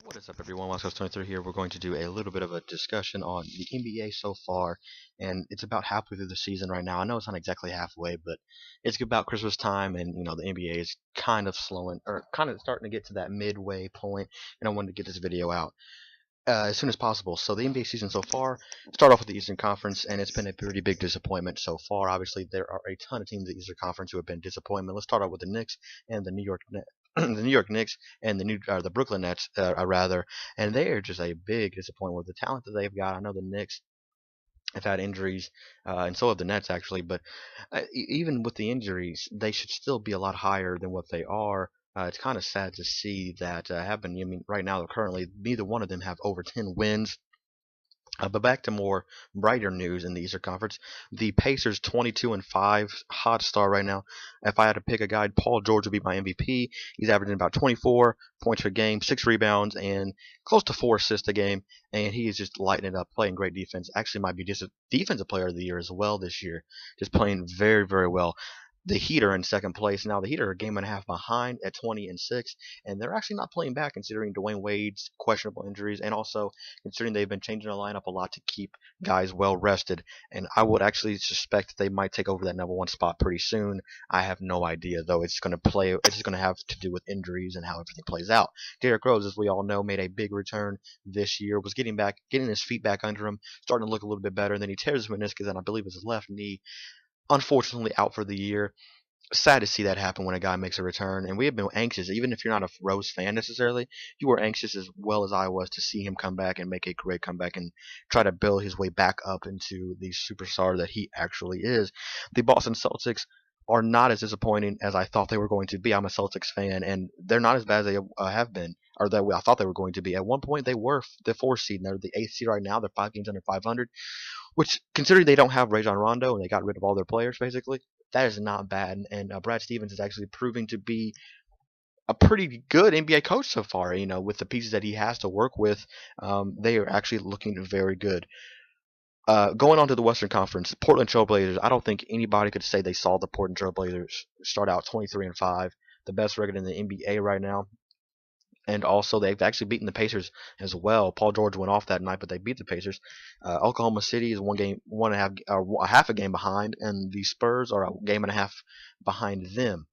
What is up, everyone? Wascos23 here. We're going to do a little bit of a discussion on the NBA so far, and it's about halfway through the season right now. I know it's not exactly halfway, but it's about Christmas time, and the NBA is kind of slowing, or kind of starting to get to that midway point, and I wanted to get this video out as soon as possible. So the NBA season so far, start off with the Eastern Conference, and it's been a pretty big disappointment so far. Obviously, there are a ton of teams in the Eastern Conference who have been disappointment. Let's start out with the Knicks and the New York the New York Knicks and the Brooklyn Nets, rather, and they are just a big disappointment with the talent that they've got. I know the Knicks have had injuries, and so have the Nets actually. But even with the injuries, they should still be a lot higher than what they are. It's kind of sad to see that happen. I mean, right now, currently, neither one of them have over 10 wins. But back to more brighter news in the Eastern Conference. The Pacers 22-5, hot star right now. If I had to pick a guy, Paul George would be my MVP. He's averaging about 24 points per game, 6 rebounds, and close to 4 assists a game. And he is just lighting it up, playing great defense. Actually, might be just a defensive player of the year as well this year. Just playing very, very well. The Heat are in second place now. The Heat are a game and a half behind at 20-6, and they're actually not playing back considering Dwayne Wade's questionable injuries, and also considering they've been changing the lineup a lot to keep guys well rested. And I would actually suspect they might take over that number one spot pretty soon. I have no idea though. It's going to play. It's just going to have to do with injuries and how everything plays out. Derrick Rose, as we all know, made a big return this year. Was getting his feet back under him, starting to look a little bit better. And then he tears his meniscus and I believe his left knee, unfortunately out for the year. Sad to see that happen when a guy makes a return, and we have been anxious. Even if you're not a Rose fan necessarily, you were anxious as well as I was to see him come back and make a great comeback and try to build his way back up into the superstar that he actually is. The Boston Celtics are not as disappointing as I thought they were going to be. I'm a Celtics fan, and they're not as bad as they have been, or that I thought they were going to be. At one point, they were the fourth seed, and they're the eighth seed right now. They're 5 games under 500. Which, considering they don't have Rajon Rondo and they got rid of all their players, basically, that is not bad. And Brad Stevens is actually proving to be a pretty good NBA coach so far. With the pieces that he has to work with, they are actually looking very good. Going on to the Western Conference, Portland Trailblazers. I don't think anybody could say they saw the Portland Trailblazers start out 23-5, the best record in the NBA right now. And also, they've actually beaten the Pacers as well. Paul George went off that night, but they beat the Pacers. Oklahoma City is one and a half, a half a game behind, and the Spurs are a game and a half behind them.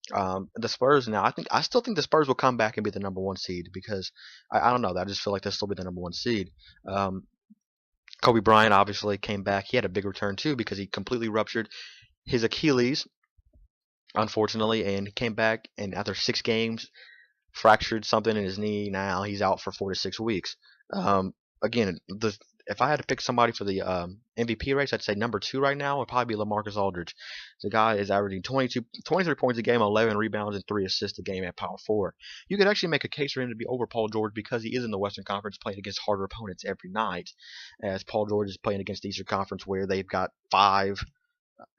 The Spurs now, I still think the Spurs will come back and be the number one seed because I don't know. I just feel like they'll still be the number one seed. Kobe Bryant obviously came back. He had a big return too because he completely ruptured his Achilles, unfortunately, and he came back and after 6 games fractured something in his knee. Now he's out for 4 to 6 weeks. Again, if I had to pick somebody for the MVP race, I'd say number 2 right now would probably be LaMarcus Aldridge. The guy is averaging 23 points a game, 11 rebounds, and 3 assists a game at power forward. You could actually make a case for him to be over Paul George because he is in the Western Conference playing against harder opponents every night, as Paul George is playing against the Eastern Conference where they've got 5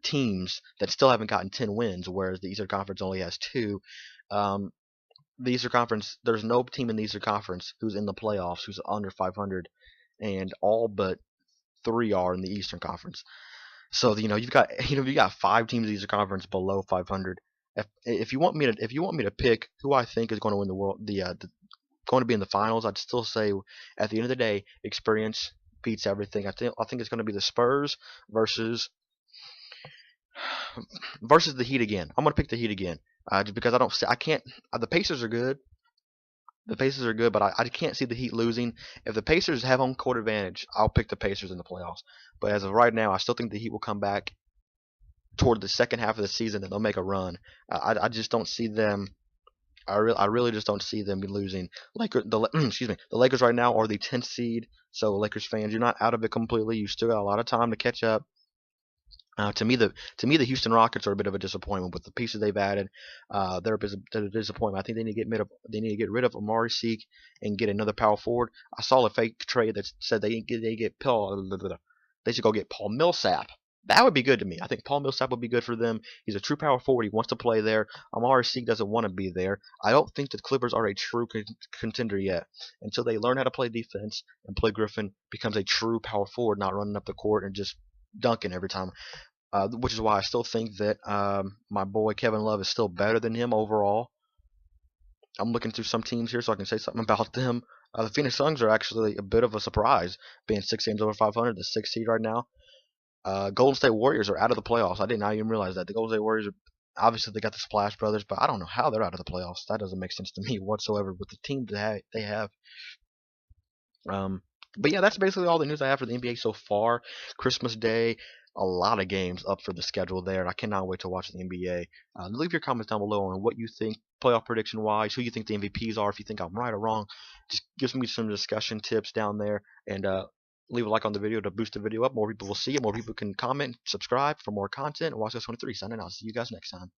teams that still haven't gotten 10 wins, whereas the Eastern Conference only has 2. The Eastern Conference, there's no team in the Eastern Conference who's in the playoffs who's under 500, and all but 3 are in the Eastern Conference. So you've got 5 teams in the Eastern Conference below 500. If you want me to pick who I think is going to win going to be in the finals, I'd still say at the end of the day, experience beats everything. I think it's going to be the Spurs versus the Heat again. I'm going to pick the Heat again. Just because I can't. The Pacers are good. The Pacers are good, but I can't see the Heat losing. If the Pacers have home court advantage, I'll pick the Pacers in the playoffs. But as of right now, I still think the Heat will come back toward the second half of the season and they'll make a run. I just don't see them. I really just don't see them losing. Excuse me. The Lakers right now are the 10th seed, so Lakers fans, you're not out of it completely. You still got a lot of time to catch up. To me, the Houston Rockets are a bit of a disappointment with the pieces they've added. They're a disappointment. I think they need to get rid of Amari Seek and get another power forward. I saw a fake trade that said they should go get Paul Millsap. That would be good to me. I think Paul Millsap would be good for them. He's a true power forward. He wants to play there. Amari Seek doesn't want to be there. I don't think the Clippers are a true contender yet until they learn how to play defense and Blake Griffin becomes a true power forward, not running up the court and just dunking every time. Which is why I still think that my boy Kevin Love is still better than him overall. I'm looking through some teams here so I can say something about them. The Phoenix Suns are actually a bit of a surprise, being 6 games over 500, the sixth seed right now. Golden State Warriors are out of the playoffs. I did not even realize that. The Golden State Warriors are obviously they got the Splash Brothers, but I don't know how they're out of the playoffs. That doesn't make sense to me whatsoever with the team that they have. Um, but yeah, that's basically all the news I have for the NBA so far. Christmas Day, a lot of games up for the schedule there, and I cannot wait to watch the NBA. Leave your comments down below on what you think, playoff prediction wise, who you think the MVPs are, if you think I'm right or wrong. Just give me some discussion tips down there, and leave a like on the video to boost the video up. More people will see it, more people can comment, subscribe for more content. And watch us 23. Signing out. See you guys next time.